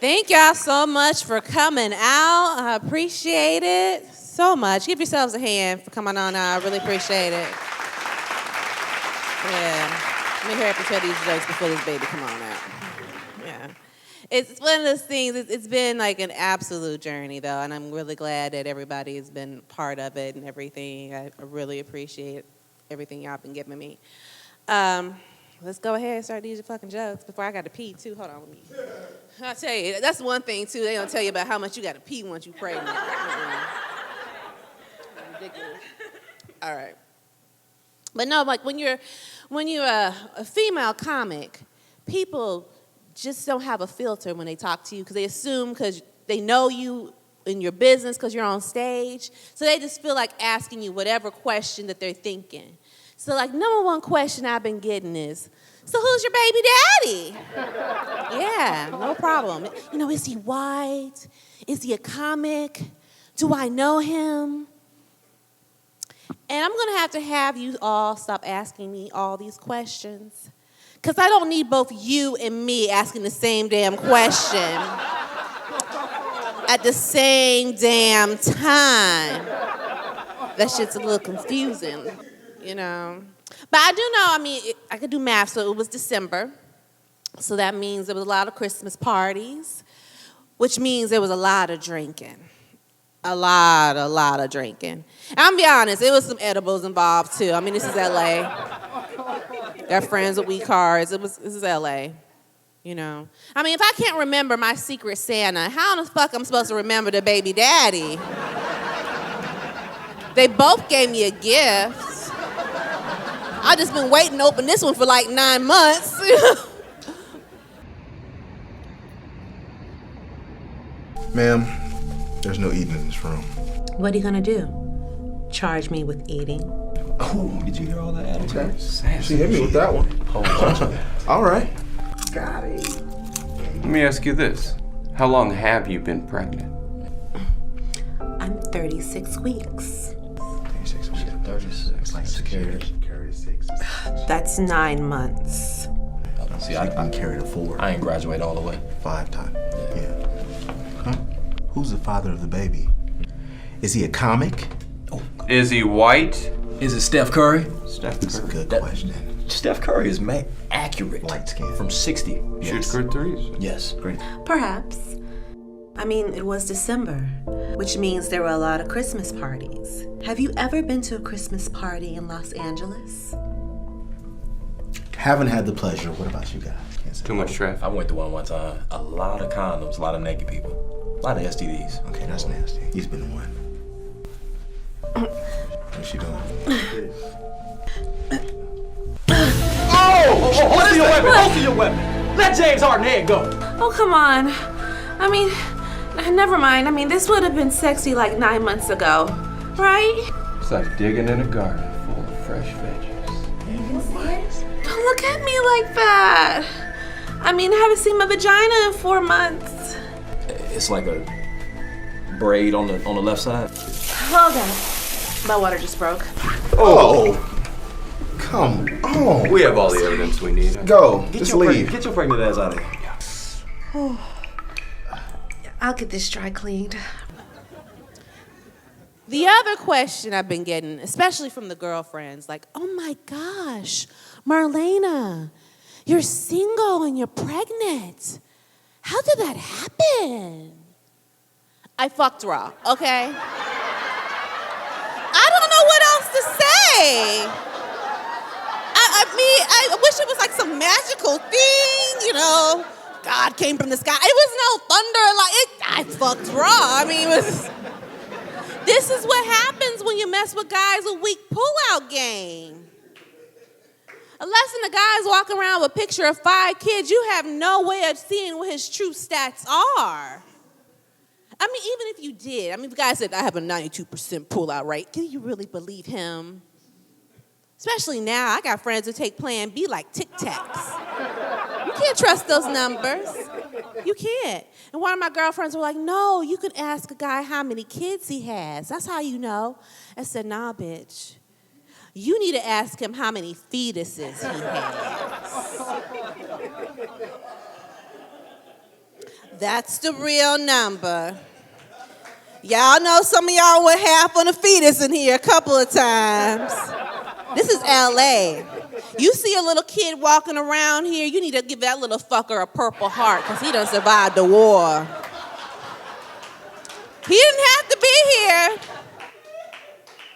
Thank y'all so much for coming out. I appreciate it so much. Give yourselves a hand for coming on out. I really appreciate it. Yeah. Let me hurry up and tell these jokes before this baby come on out. Yeah. It's one of those things, it's been like an absolute journey, though, and I'm really glad that everybody has been part of it and everything. I really appreciate everything y'all been giving me. Let's go ahead and start these fucking jokes before I got to pee, too. Hold on. I'll tell you, that's one thing, too. They don't tell you about how much you got to pee once you're pregnant. Ridiculous. All right. But no, like when you're a female comic, people just don't have a filter when they talk to you because they assume because they know you in your business because you're on stage. So they just feel like asking you whatever question that they're thinking. So like number one question I've been getting is, so who's your baby daddy? Yeah, no problem. You know, is he white? Is he a comic? Do I know him? And I'm going to have you all stop asking me all these questions. Because I don't need both you and me asking the same damn question at the same damn time. That shit's a little confusing, you know. But I do know, I mean, I could do math, so it was December. So that means there was a lot of Christmas parties, which means there was a lot of drinking. A lot of drinking. And I'm gonna be honest, it was some edibles involved too. I mean, this is LA. Got friends with weed cards. This is LA. You know. I mean, if I can't remember my secret Santa, how the fuck I'm supposed to remember the baby daddy? They both gave me a gift. I just been waiting to open this one for like 9 months. Ma'am, there's no eating in this room. What are you gonna do? Charge me with eating? Oh, did you hear all that attitude? Okay. She hit me with that one. All right. Got it. Let me ask you this. How long have you been pregnant? I'm 36 weeks. 36 weeks. 36. Like scared. That's 9 months. See, I'm carried a 4. I ain't graduate all the way. 5 times. Yeah. Huh? Who's the father of the baby? Is he a comic? Oh. Is he white? Is it Steph Curry? Steph That's a Curry. good question. Steph Curry is accurate. Light skin. From 60. Shoots good threes. Yes. Great. Perhaps. I mean, it was December, which means there were a lot of Christmas parties. Have you ever been to a Christmas party in Los Angeles? Haven't had the pleasure. What about you guys? Can't say. Too much traffic. I went to one time. A lot of condoms, a lot of naked people. A lot of STDs. Okay, that's nasty. He's been to one. What's she doing? Hold to your weapon! Hold to your weapon! Let James Harden head go! Oh, come on. I mean, never mind. I mean, this would have been sexy like 9 months ago, right? It's like digging in a garden full of fresh veggies. Don't look at me like that. I mean, I haven't seen my vagina in 4 months. It's like a braid on the left side. Hold on. My water just broke. Oh! Come on. We have all the evidence we need. Go. Just leave. Get your pregnant ass out of here. I'll get this dry cleaned. The other question I've been getting, especially from the girlfriends, like, oh my gosh, Marlana, you're single and you're pregnant. How did that happen? I fucked raw, okay? I don't know what else to say. I mean, I wish it was like some magical thing, you know. God came from the sky. It was no thunder, I fucked raw. I mean, this is what happens when you mess with guys with weak pull-out game. Unless the guy's walking around with a picture of 5 kids, you have no way of seeing what his true stats are. I mean, even if you did, I mean, the guy said, I have a 92% pull-out rate. Can you really believe him? Especially now, I got friends who take Plan B like Tic Tacs. You can't trust those numbers. You can't. And one of my girlfriends were like, no, you can ask a guy how many kids he has. That's how you know. I said, nah, bitch. You need to ask him how many fetuses he has. That's the real number. Y'all know some of y'all went half on a fetus in here a couple of times. This is LA. You see a little kid walking around here, you need to give that little fucker a Purple Heart because he done survived the war. He didn't have to be here.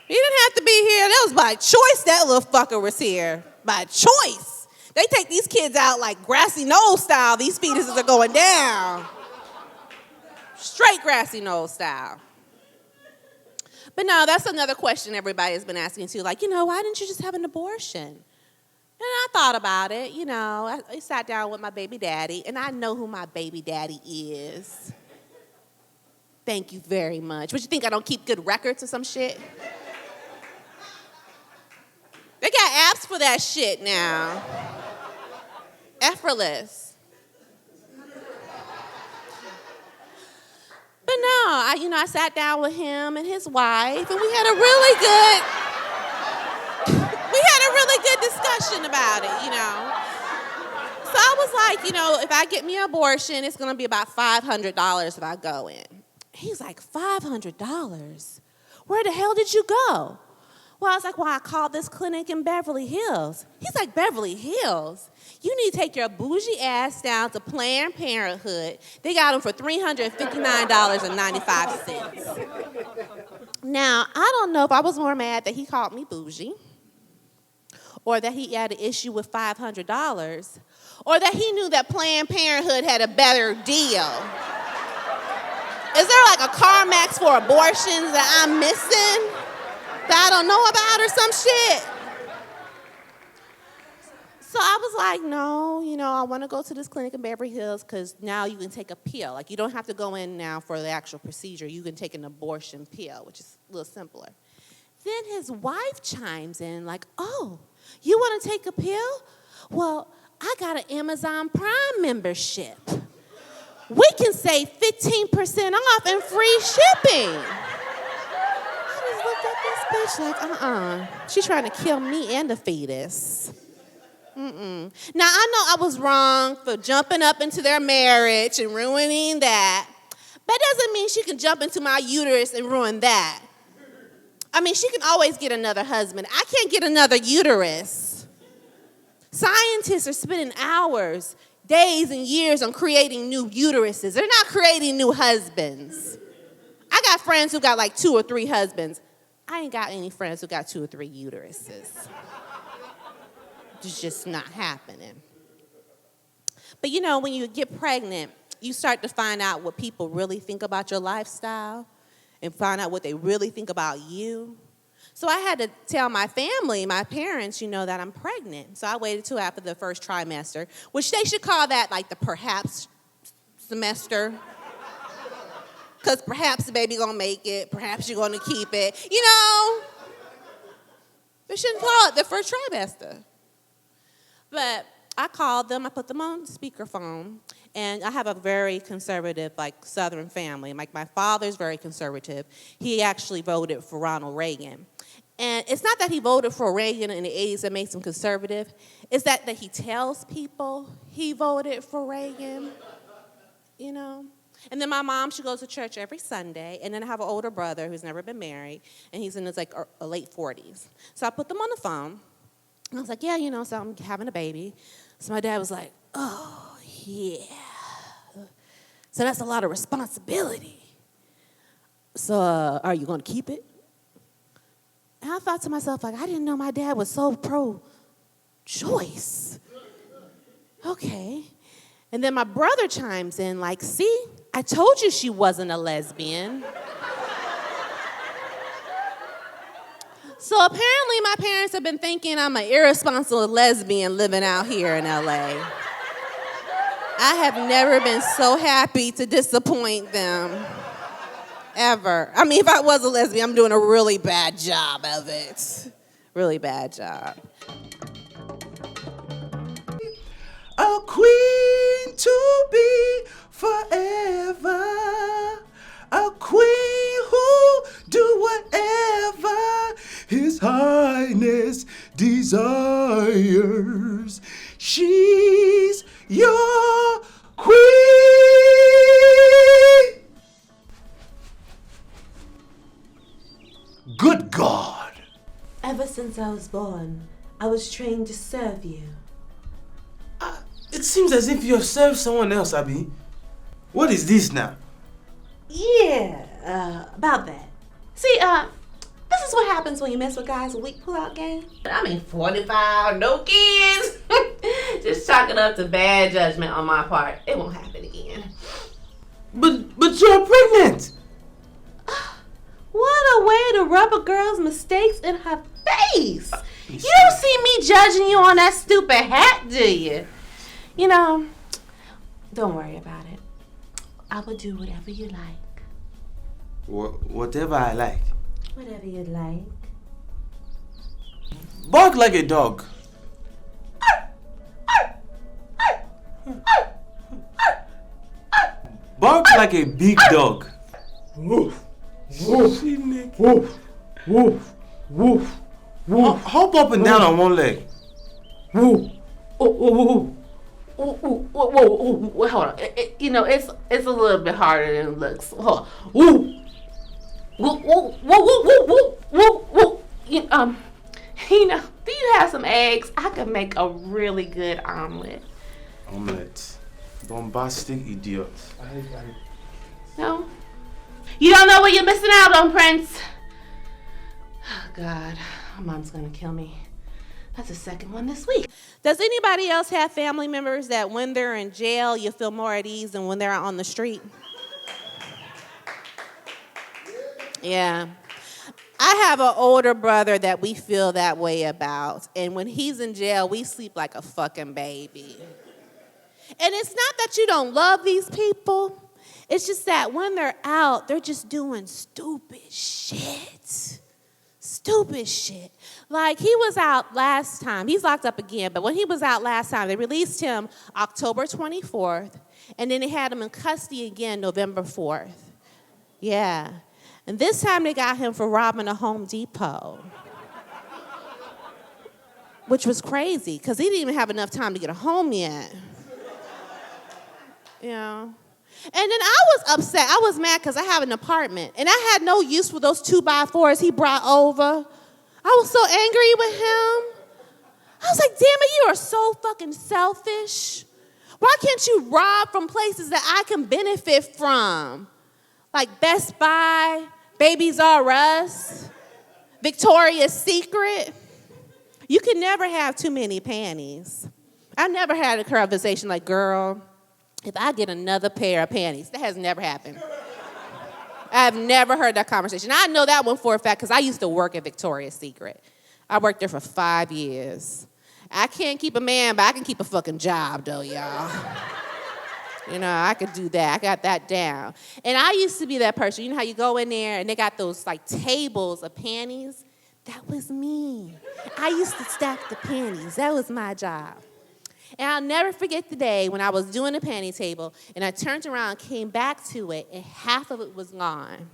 He didn't have to be here. That was by choice that little fucker was here. By choice. They take these kids out like grassy knoll style. These fetuses are going down. Straight grassy knoll style. But no, that's another question everybody has been asking too. Like, why didn't you just have an abortion? And I thought about it. I sat down with my baby daddy, and I know who my baby daddy is. Thank you very much. But you think I don't keep good records or some shit? They got apps for that shit now. Effortless. But no, I sat down with him and his wife, and we had a really good discussion about it, So I was like, if I get me an abortion, it's going to be about $500 if I go in. He's like, $500? Where the hell did you go? Well, I was like, I called this clinic in Beverly Hills. He's like, Beverly Hills? You need to take your bougie ass down to Planned Parenthood. They got them for $359.95. Now, I don't know if I was more mad that he called me bougie, or that he had an issue with $500, or that he knew that Planned Parenthood had a better deal. Is there like a CarMax for abortions that I'm missing that I don't know about or some shit? So I was like, no, I want to go to this clinic in Beverly Hills because now you can take a pill. Like, you don't have to go in now for the actual procedure. You can take an abortion pill, which is a little simpler. Then his wife chimes in like, oh, you want to take a pill? Well, I got an Amazon Prime membership. We can save 15% off and free shipping. I just looked at this bitch like, She's trying to kill me and the fetus. Now, I know I was wrong for jumping up into their marriage and ruining that. But that doesn't mean she can jump into my uterus and ruin that. I mean, she can always get another husband. I can't get another uterus. Scientists are spending hours, days, and years on creating new uteruses. They're not creating new husbands. I got friends who got like 2 or 3 husbands. I ain't got any friends who got 2 or 3 uteruses. It's just not happening. But when you get pregnant, you start to find out what people really think about your lifestyle and find out what they really think about you. So I had to tell my family, my parents, that I'm pregnant. So I waited till after the first trimester, which they should call that like the perhaps semester. Because perhaps the baby gonna make it, perhaps you're gonna keep it. They shouldn't call it the first trimester. But I called them, I put them on speakerphone, and I have a very conservative, Southern family. My father's very conservative. He actually voted for Ronald Reagan. And it's not that he voted for Reagan in the 80s that makes him conservative. It's that he tells people he voted for Reagan, And then my mom, she goes to church every Sunday. And then I have an older brother who's never been married, and he's in his late 40s. So I put them on the phone. And I was like, yeah, so I'm having a baby. So my dad was like, oh, yeah. So that's a lot of responsibility. So are you going to keep it? And I thought to myself, I didn't know my dad was so pro-choice. Okay. And then my brother chimes in see, I told you she wasn't a lesbian. So apparently my parents have been thinking I'm an irresponsible lesbian living out here in LA. I have never been so happy to disappoint them, ever. I mean, if I was a lesbian, I'm doing a really bad job of it. Really bad job. A queen to be forever. A queen who do whatever His Highness desires. She's your queen. Since I was born, I was trained to serve you. It seems as if you have served someone else, Abby. What is this now? Yeah, about that. See, this is what happens when you mess with guys with weak pull-out game. I mean, 45, no kids. Just chalk it up to bad judgment on my part. It won't happen again. But you're pregnant. What a way to rub a girl's mistakes in her face. You don't see me judging you on that stupid hat, do you? You know, don't worry about it. I will do whatever you like. Whatever I like. Whatever you like. Bark like a dog. Bark like a big dog. Woof, woof, woof, woof, woof, woof. Hop up and down on one leg. Woof. Whoa, hold on. You know, it's a little bit harder than it looks. Hold on. Woo. You know, do you have some eggs? I could make a really good omelet. Omelette. Bombastic idiot. No? You don't know what you're missing out on, Prince. Oh, God. My mom's gonna kill me. That's the second one this week. Does anybody else have family members that when they're in jail, you feel more at ease than when they're out on the street? Yeah. I have an older brother that we feel that way about. And when he's in jail, we sleep like a fucking baby. And it's not that you don't love these people. It's just that when they're out, they're just doing stupid shit. Stupid shit. Like, he was out last time. He's locked up again, but when he was out last time, they released him October 24th, and then they had him in custody again November 4th. Yeah. And this time they got him for robbing a Home Depot, which was crazy, because he didn't even have enough time to get home yet. You know? And then I was upset. I was mad because I have an apartment, and I had no use for those 2x4s he brought over. I was so angry with him. I was like, damn it, you are so fucking selfish. Why can't you rob from places that I can benefit from? Like Best Buy, Babies R Us, Victoria's Secret. You can never have too many panties. I never had a conversation like, girl, if I get another pair of panties, that has never happened. I've never heard that conversation. I know that one for a fact because I used to work at Victoria's Secret. I worked there for 5 years. I can't keep a man, but I can keep a fucking job, though, y'all. You know, I could do that. I got that down. And I used to be that person. You know how you go in there and they got those, like, tables of panties? That was me. I used to stack the panties. That was my job. And I'll never forget the day when I was doing the panty table, and I turned around, came back to it, and half of it was gone.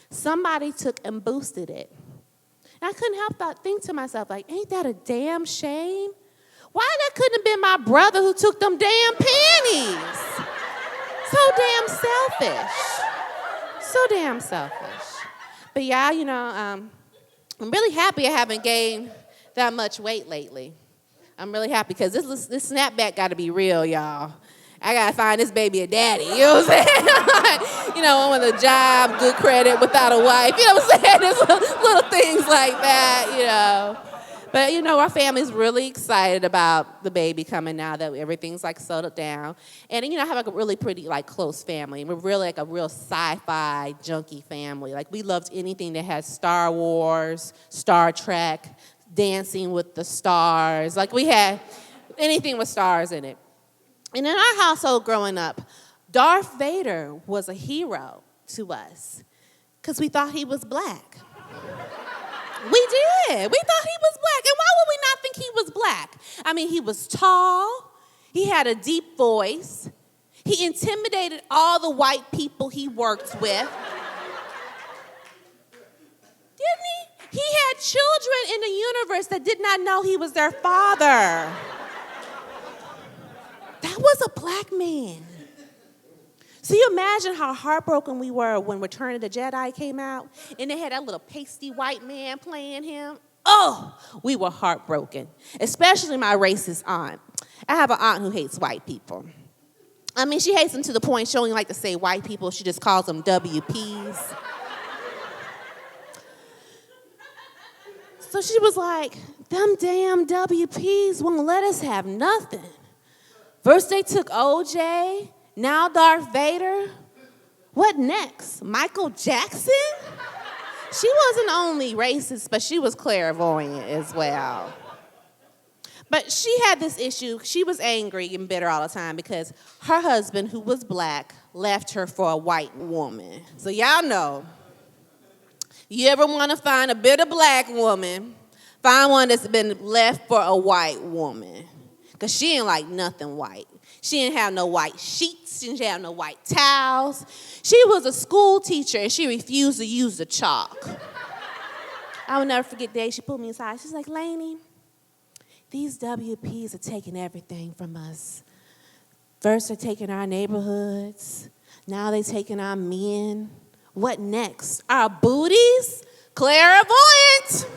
Somebody took and boosted it. And I couldn't help but think to myself, like, ain't that a damn shame? Why that couldn't have been my brother who took them damn panties? So damn selfish. So damn selfish. But yeah, you know, I'm really happy I haven't gained that much weight lately. I'm really happy because this snapback got to be real, y'all. I got to find this baby a daddy, you know what I'm saying? You know, one with a job, good credit, without a wife, you know what I'm saying? There's little things like that, you know. But, you know, our family's really excited about the baby coming now that everything's, like, settled down. And, you know, I have, like, a really pretty, like, close family. We're really, like, a real sci-fi junkie family. Like, we loved anything that had Star Wars, Star Trek, Dancing with the Stars. Like, we had anything with stars in it. And in our household growing up, Darth Vader was a hero to us because we thought he was black. We did. We thought he was black. And why would we not think he was black? I mean, he was tall. He had a deep voice. He intimidated all the white people he worked with. Didn't he? He had children in the universe that did not know he was their father. That was a black man. So you imagine how heartbroken we were when Return of the Jedi came out, and they had that little pasty white man playing him. Oh, we were heartbroken, especially my racist aunt. I have an aunt who hates white people. I mean, she hates them to the point she don't even like to say white people. She just calls them WPs. So she was like, them damn WPs won't let us have nothing. First they took OJ, now Darth Vader. What next? Michael Jackson? She wasn't only racist, but she was clairvoyant as well. But she had this issue. She was angry and bitter all the time because her husband, who was black, left her for a white woman. So y'all know, you ever want to find a bitter black woman, find one that's been left for a white woman. Because she ain't like nothing white. She didn't have no white sheets. She didn't have no white towels. She was a school teacher, and she refused to use the chalk. I will never forget the day she pulled me aside. She's like, Lainey, these WPs are taking everything from us. First, they're taking our neighborhoods. Now they're taking our men. What next? Our booties? Clairvoyant.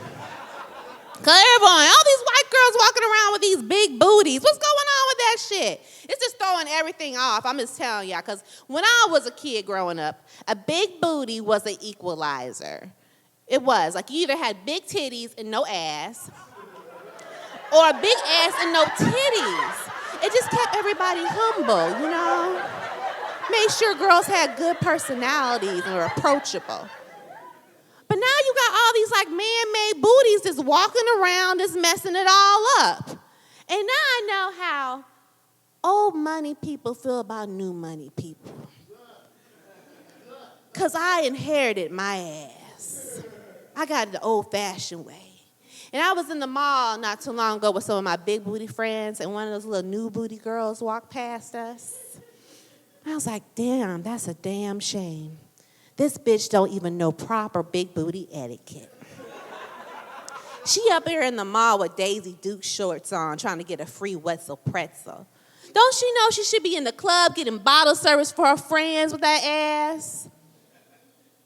Clairvoyant. All these white girls walking around with these big booties. What's going on with that shit? It's just throwing everything off. I'm just telling y'all, because when I was a kid growing up, a big booty was an equalizer. It was. Like, you either had big titties and no ass, or a big ass and no titties. It just kept everybody humble, you know? Made sure girls had good personalities and were approachable. But now you got all these like man-made booties just walking around, just messing it all up. And now I know how old money people feel about new money people. Because I inherited my ass. I got it the old-fashioned way. And I was in the mall not too long ago with some of my big booty friends, and one of those little new booty girls walked past us. I was like, damn, that's a damn shame. This bitch don't even know proper big booty etiquette. She up here in the mall with Daisy Duke shorts on trying to get a free Wetzel pretzel. Don't she know she should be in the club getting bottle service for her friends with that ass?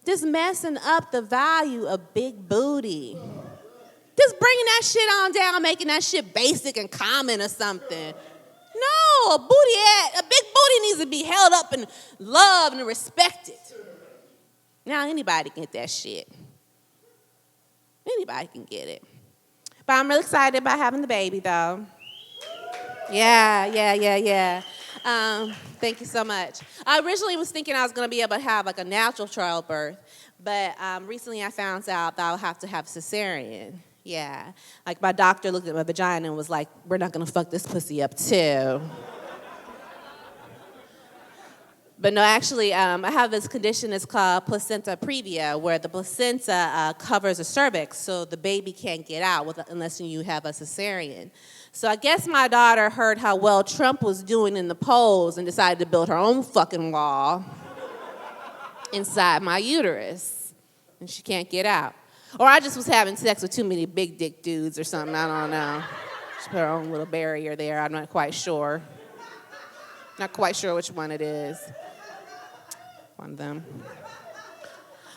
Just messing up the value of big booty. Just bringing that shit on down, making that shit basic and common or something. No, a big booty needs to be held up and loved and respected. Now anybody can get that shit. Anybody can get it. But I'm really excited about having the baby, though. Yeah. Thank you so much. I originally was thinking I was going to be able to have like a natural childbirth, but recently I found out that I'll have to have cesarean. Yeah. Like my doctor looked at my vagina and was like, we're not going to fuck this pussy up too. But no, actually, I have this condition that's called placenta previa, where the placenta covers the cervix, so the baby can't get out unless you have a cesarean. So I guess my daughter heard how well Trump was doing in the polls and decided to build her own fucking wall inside my uterus, and she can't get out. Or I just was having sex with too many big dick dudes or something, I don't know. She put her own little barrier there, I'm not quite sure. Not quite sure which one it is. One of them.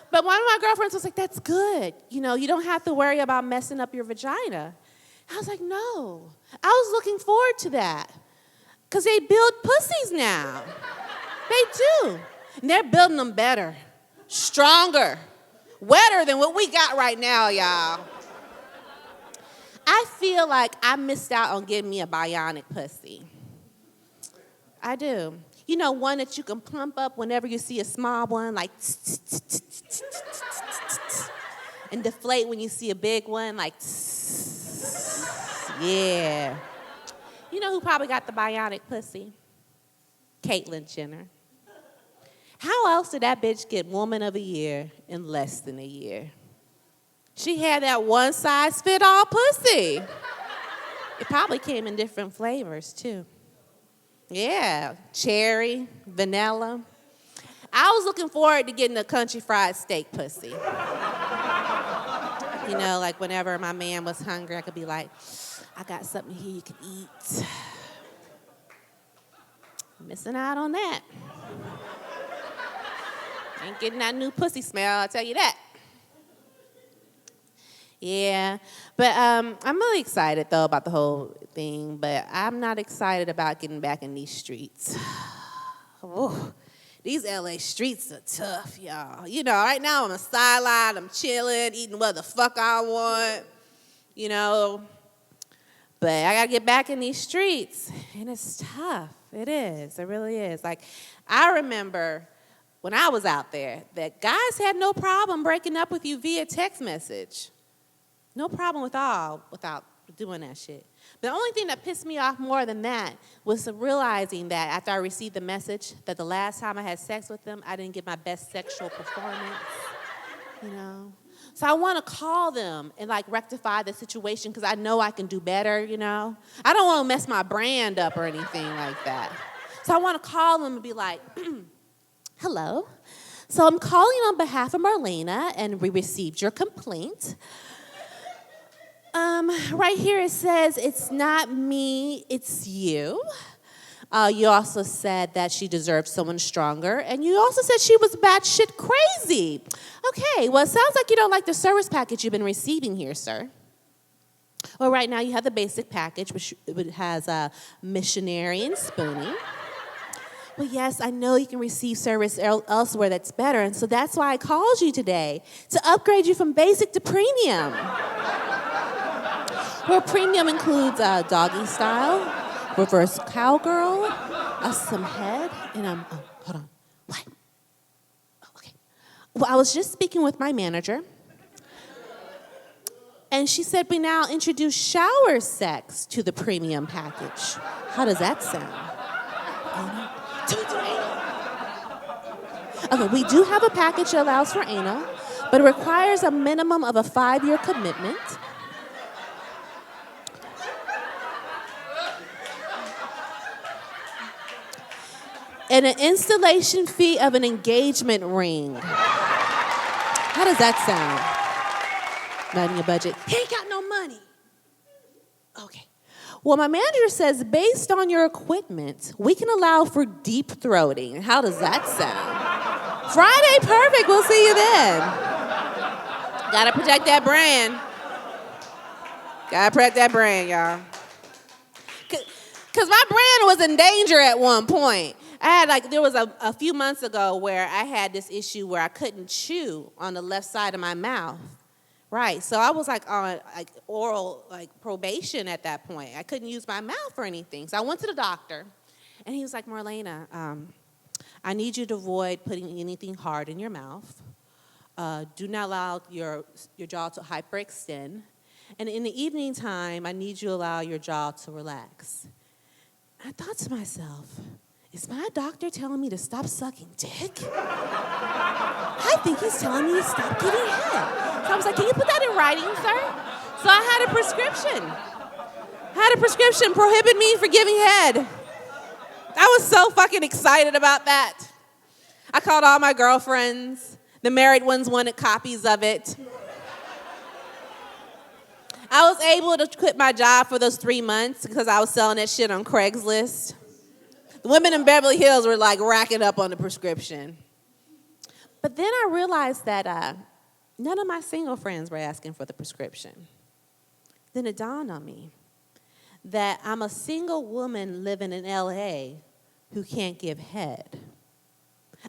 But one of my girlfriends was like, that's good. You know, you don't have to worry about messing up your vagina. I was like, no. I was looking forward to that. Because they build pussies now. They do. And they're building them better, stronger, wetter than what we got right now, y'all. I feel like I missed out on getting me a bionic pussy. I do. You know, one that you can plump up whenever you see a small one, like, and deflate when you see a big one, like, yeah. You know who probably got the bionic pussy? Caitlyn Jenner. How else did that bitch get Woman of the Year in less than a year? She had that one-size-fit-all pussy. It probably came in different flavors, too. Yeah, cherry, vanilla. I was looking forward to getting a country fried steak pussy. You know, like whenever my man was hungry, I could be like, I got something here you can eat. Missing out on that. Ain't getting that new pussy smell, I'll tell you that. Yeah, but I'm really excited though about the whole thing. But I'm not excited about getting back in these streets. Ooh, these LA streets are tough, y'all. You know, right now I'm on the sideline, I'm chilling, eating what the fuck I want. You know, but I gotta get back in these streets, and it's tough. It is. It really is. Like, I remember when I was out there that guys had no problem breaking up with you via text message. No problem without doing that shit. The only thing that pissed me off more than that was realizing that after I received the message that the last time I had sex with them, I didn't give my best sexual performance, you know. So I want to call them and, like, rectify the situation because I know I can do better, you know. I don't want to mess my brand up or anything like that. So I want to call them and be like, hello. So I'm calling on behalf of Marlana, and we received your complaint. Right here it says, it's not me, it's you. You also said that she deserved someone stronger, and you also said she was batshit crazy. Okay, well, it sounds like you don't like the service package you've been receiving here, sir. Well, right now you have the basic package, which has a missionary and spooning. Well, yes, I know you can receive service elsewhere that's better, and so that's why I called you today, to upgrade you from basic to premium. Where premium includes doggy style, reverse cowgirl, some head, and hold on. What? Oh, okay. Well, I was just speaking with my manager, and she said we now introduce shower sex to the premium package. How does that sound? Okay, we do have a package that allows for anal, but it requires a minimum of a 5-year commitment. And an installation fee of an engagement ring. How does that sound? Not in your budget. He ain't got no money. Okay. Well, my manager says based on your equipment, we can allow for deep throating. How does that sound? Friday, perfect. We'll see you then. Gotta protect that brand. Gotta protect that brand, y'all. Because my brand was in danger at one point. There was a few months ago where I had this issue where I couldn't chew on the left side of my mouth. Right, so I was on oral probation at that point. I couldn't use my mouth for anything. So I went to the doctor, and he was like, Marlana, I need you to avoid putting anything hard in your mouth. Do not allow your jaw to hyperextend. And in the evening time, I need you to allow your jaw to relax. I thought to myself, is my doctor telling me to stop sucking dick? I think he's telling me to stop giving head. So I was like, can you put that in writing, sir? So I had a prescription. Prohibit me from giving head. I was so fucking excited about that. I called all my girlfriends. The married ones wanted copies of it. I was able to quit my job for those 3 months because I was selling that shit on Craigslist. The women in Beverly Hills were racking up on the prescription. But then I realized that none of my single friends were asking for the prescription. Then it dawned on me that I'm a single woman living in LA who can't give head.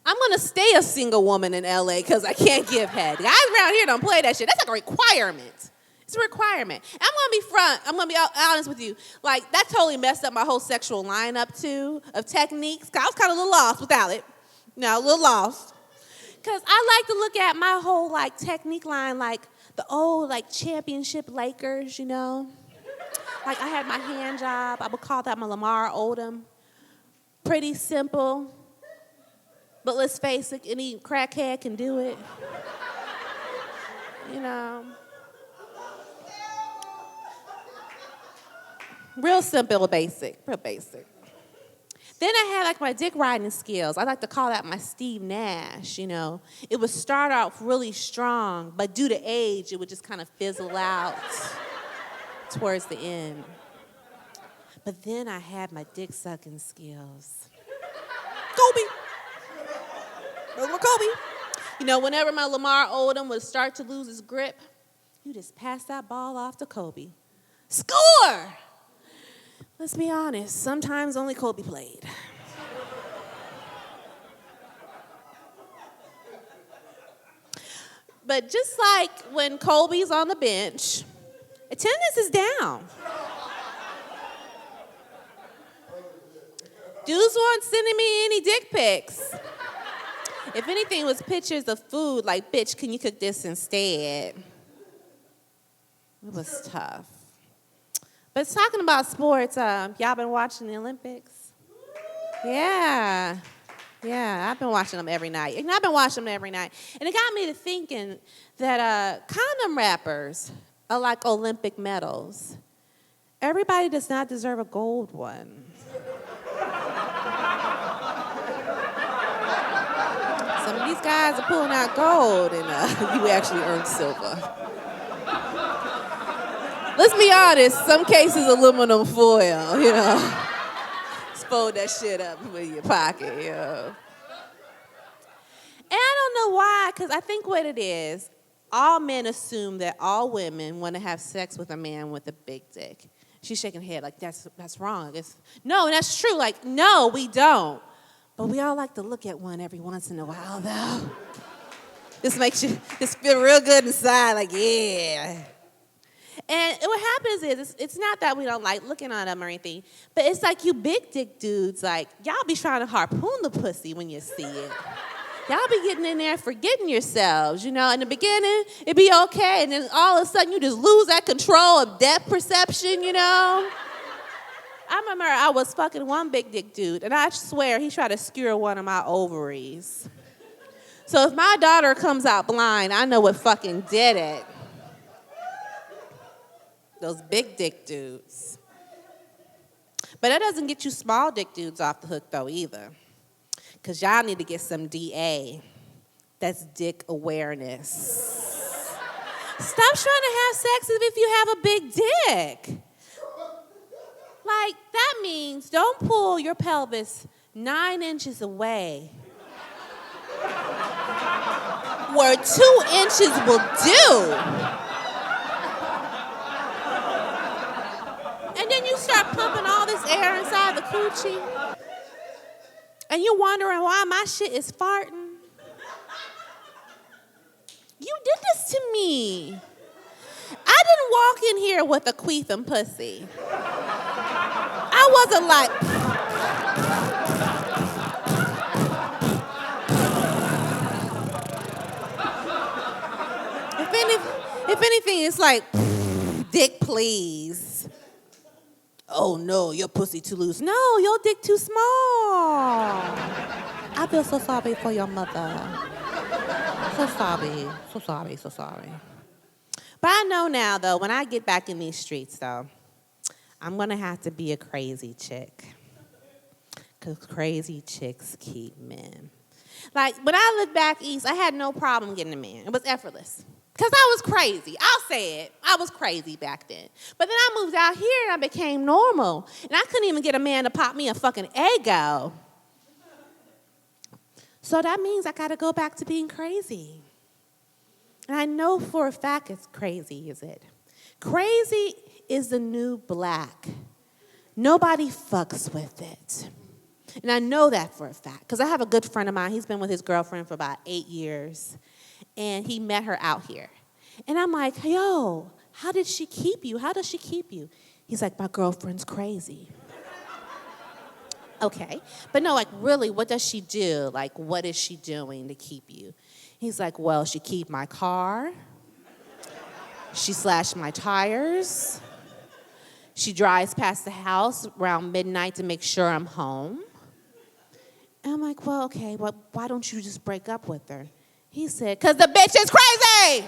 I'm going to stay a single woman in LA because I can't give head. Guys around here don't play that shit. That's a requirement. It's a requirement. I'm going to be honest with you. That totally messed up my whole sexual lineup, too, of techniques. I was kind of a little lost without it. A little lost. Because I like to look at my whole, technique line the old, championship Lakers, you know? I had my hand job. I would call that my Lamar Odom. Pretty simple. But let's face it, any crackhead can do it. You know? Real simple, basic, real basic. Then I had my dick riding skills. I like to call that my Steve Nash, you know. It would start out really strong, but due to age, it would just kind of fizzle out towards the end. But then I had my dick sucking skills. Kobe. Kobe. You know, whenever my Lamar Odom would start to lose his grip, You just pass that ball off to Kobe. Score! Let's be honest, sometimes only Kobe played. But just like when Kobe's on the bench, attendance is down. Dudes weren't sending me any dick pics. If anything, it was pictures of food, like, bitch, can you cook this instead? It was tough. But talking about sports, y'all been watching the Olympics? Yeah, I've been watching them every night. And I've been watching them every night. And it got me to thinking that condom wrappers are like Olympic medals. Everybody does not deserve a gold one. Some of these guys are pulling out gold, and you actually earned silver. Let's be honest, some cases aluminum foil, you know. Just fold that shit up in your pocket, you know. And I don't know why, because I think what it is, all men assume that all women want to have sex with a man with a big dick. She's shaking her head like, that's wrong. No, and that's true. Like, no, we don't. But we all like to look at one every once in a while, though. This makes you just feel real good inside, like, yeah. And what happens is, it's not that we don't like looking at them or anything, but it's like you big dick dudes, like, y'all be trying to harpoon the pussy when you see it. Y'all be getting in there forgetting yourselves, you know. In the beginning, it'd be okay, and then all of a sudden you just lose that control of depth perception, you know. I remember I was fucking one big dick dude, and I swear he tried to skewer one of my ovaries. So if my daughter comes out blind, I know what fucking did it. Those big dick dudes. But that doesn't get you small dick dudes off the hook, though, either. Because y'all need to get some DA. That's dick awareness. Stop trying to have sex as if you have a big dick. Like, that means don't pull your pelvis 9 inches away, where 2 inches will do. And then you start pumping all this air inside the coochie. And you wondering why my shit is farting. You did this to me. I didn't walk in here with a queefing pussy. I wasn't like... If anything, it's like, dick, please. Oh, no, your pussy too loose. No, your dick too small. I feel so sorry for your mother. So sorry. But I know now, though, when I get back in these streets, though, I'm going to have to be a crazy chick. Because crazy chicks keep men. Like, when I lived back east, I had no problem getting a man. It was effortless. Because I was crazy. I'll say it. I was crazy back then. But then I moved out here and I became normal. And I couldn't even get a man to pop me a fucking Eggo. So that means I got to go back to being crazy. And I know for a fact it's crazy, is it? Crazy is the new black. Nobody fucks with it. And I know that for a fact. Because I have a good friend of mine. He's been with his girlfriend for about 8 years. And he met her out here. And I'm like, yo, how did she keep you? How does she keep you? He's like, my girlfriend's crazy. Okay. But no, like, really, what does she do? Like, what is she doing to keep you? He's like, well, she keep my car. She slashed my tires. She drives past the house around midnight to make sure I'm home. And I'm like, well, okay, well, why don't you just break up with her? He said, because the bitch is crazy.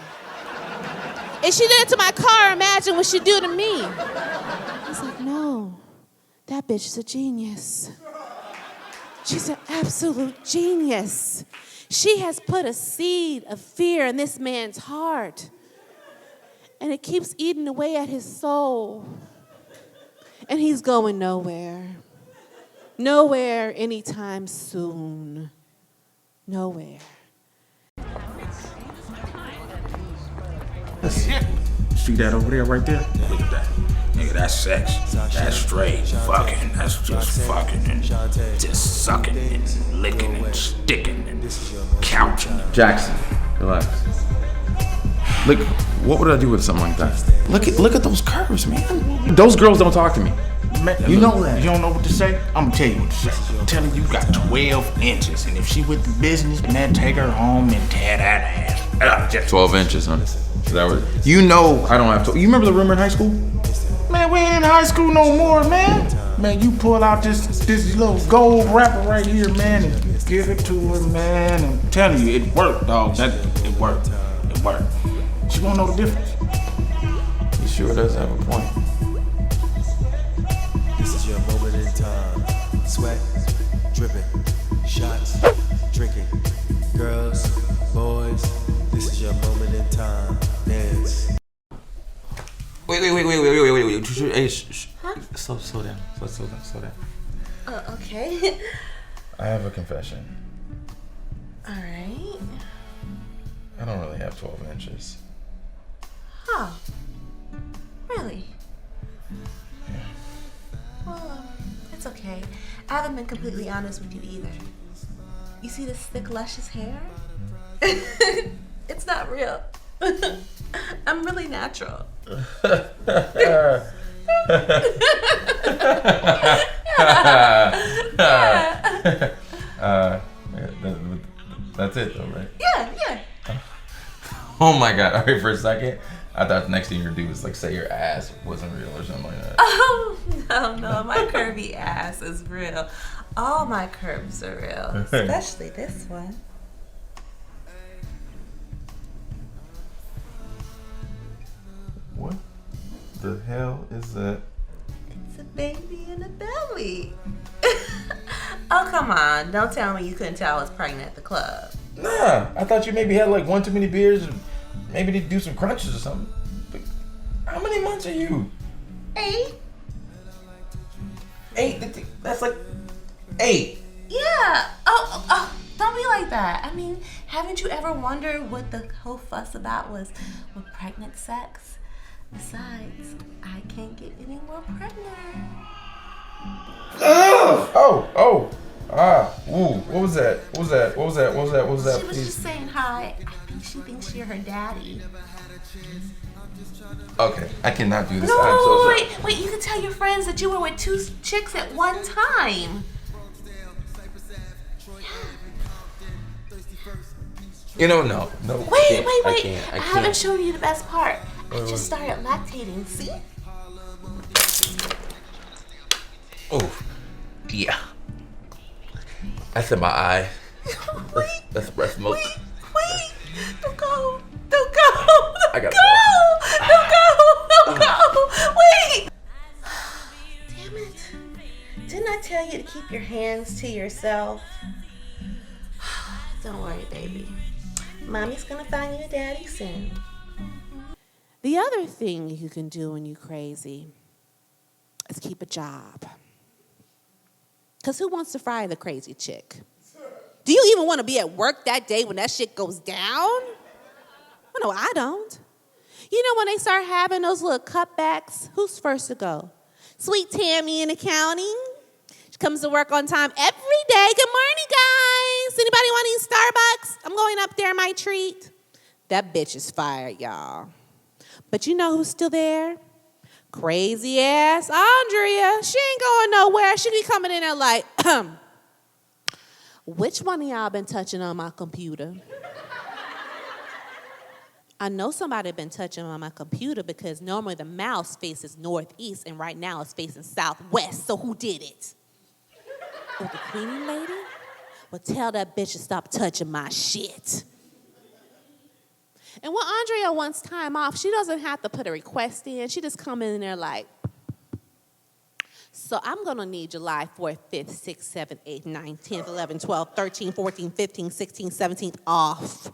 If she did it to my car, imagine what she'd do to me. He's like, no, that bitch is a genius. She's an absolute genius. She has put a seed of fear in this man's heart. And it keeps eating away at his soul. And he's going nowhere. Nowhere anytime soon. Nowhere. Listen, See that over there, right there? Look at that. Nigga, that's sex. That's straight fucking. That's just fucking and just sucking and licking and sticking and couching. Jackson, relax. Look, what would I do with something like that? Look at those curves, man. Those girls don't talk to me. Man, You know that. You don't know what to say? I'm gonna tell you what to say. I'm telling you, you got 12 inches, and if she with the business, man, take her home and tear that ass up. Just 12 inches, huh? Is that what? You know I don't have to. You remember the rumor in high school? Man, we ain't in high school no more, man. Man, you pull out this little gold wrapper right here, man, and give it to her, man. I'm telling you, it worked, dog. It worked. It worked. She won't know the difference. He sure does have a point. This is your moment in time. Sweat, dripping, shots, drinking. Girls, boys, this is your moment in time. Dance. Wait. Hey, slow down. Slow down. Okay. I have a confession. All right. I don't really have 12 inches. Oh, really? Yeah. Well, it's okay. I haven't been completely honest with you either. You see this thick, luscious hair? It's not real. I'm really natural. That's it though, right? Yeah. Oh my god. All right, for a second, I thought the next thing you were gonna do was like say your ass wasn't real or something like that. Oh, no, my curvy ass is real. All my curves are real, especially this one. What the hell is that? It's a baby in the belly. Oh, come on. Don't tell me you couldn't tell I was pregnant at the club. Nah, I thought you maybe had like one too many beers and maybe need to do some crunches or something. But how many months are you? 8. 8? That's like 8. Yeah. Oh, don't be like that. I mean, haven't you ever wondered what the whole fuss about was with pregnant sex? Besides, I can't get any more pregnant. What was that? What was that? She was just saying hi. I think she thinks you're her daddy. Okay, I cannot do this. No, I'm so sorry. wait, you can tell your friends that you were with 2 chicks at one time. You know, no. Wait. I can't. I haven't shown you the best part. I just started lactating, see? Oh, yeah. That's in my eye. That's breast milk. Wait. Don't go. I gotta Don't go. Wait. Damn it. Didn't I tell you to keep your hands to yourself? Don't worry, baby. Mommy's gonna find you a daddy soon. The other thing you can do when you're crazy is keep a job. Because who wants to fry the crazy chick? Do you even want to be at work that day when that shit goes down? Well, no, I don't. You know when they start having those little cutbacks, who's first to go? Sweet Tammy in accounting. She comes to work on time every day. Good morning, guys. Anybody want to eat Starbucks? I'm going up there, my treat. That bitch is fired, y'all. But you know who's still there? Crazy ass Andrea. She ain't going nowhere. She be coming in there like, which one of y'all been touching on my computer? I know somebody been touching on my computer because normally the mouse faces northeast and right now it's facing southwest. So who did it? Oh, the cleaning lady? Well, tell that bitch to stop touching my shit. And when Andrea wants time off, she doesn't have to put a request in. She just come in there like, so I'm going to need July 4th, 5th, 6th, 7th, 8th, 9th, 10th, 11th, 12th, 13th, 14th, 15th, 16th, 17th off.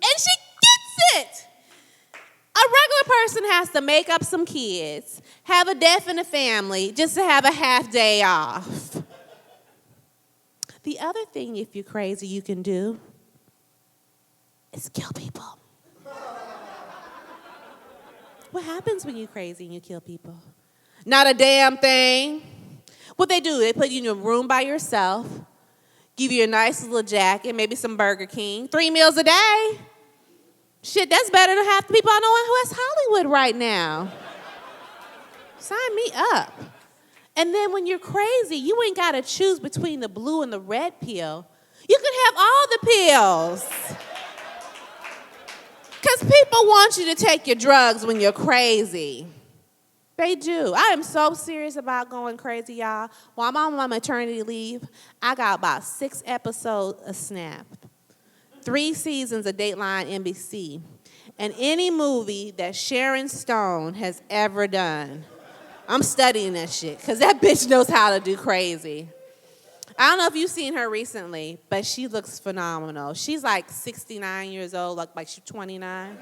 And she gets it. A regular person has to make up some kids, have a death in the family, just to have a half day off. The other thing, if you're crazy, you can do is kill people. What happens when you're crazy and you kill people? Not a damn thing. What they do, they put you in a room by yourself, give you a nice little jacket, maybe some Burger King, 3 meals a day. Shit, that's better than half the people I know in West Hollywood right now. Sign me up. And then when you're crazy, you ain't got to choose between the blue and the red pill. You can have all the pills. Because people want you to take your drugs when you're crazy. They do. I am so serious about going crazy, y'all. While I'm on my maternity leave, I got about 6 episodes of Snap, 3 seasons of Dateline NBC, and any movie that Sharon Stone has ever done. I'm studying that shit because that bitch knows how to do crazy. I don't know if you've seen her recently, but she looks phenomenal. She's like 69 years old, like she's 29.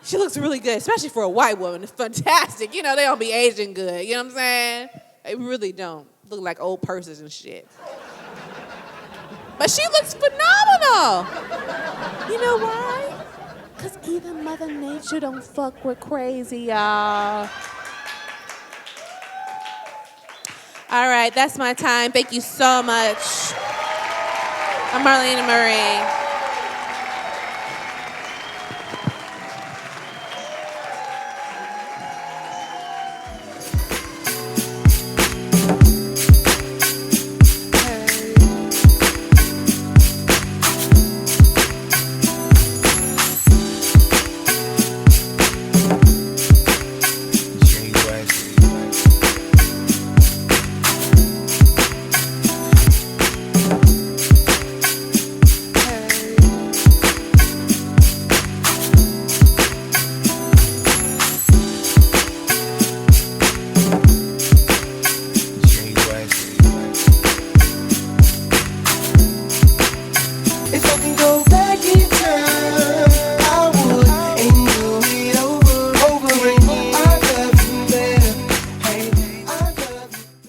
She looks really good, especially for a white woman. It's fantastic. You know, they don't be aging good. You know what I'm saying? They really don't. Look like old purses and shit. But she looks phenomenal. You know why? Because even Mother Nature don't fuck with crazy, y'all. All right, that's my time. Thank you so much. I'm Marlana Marie.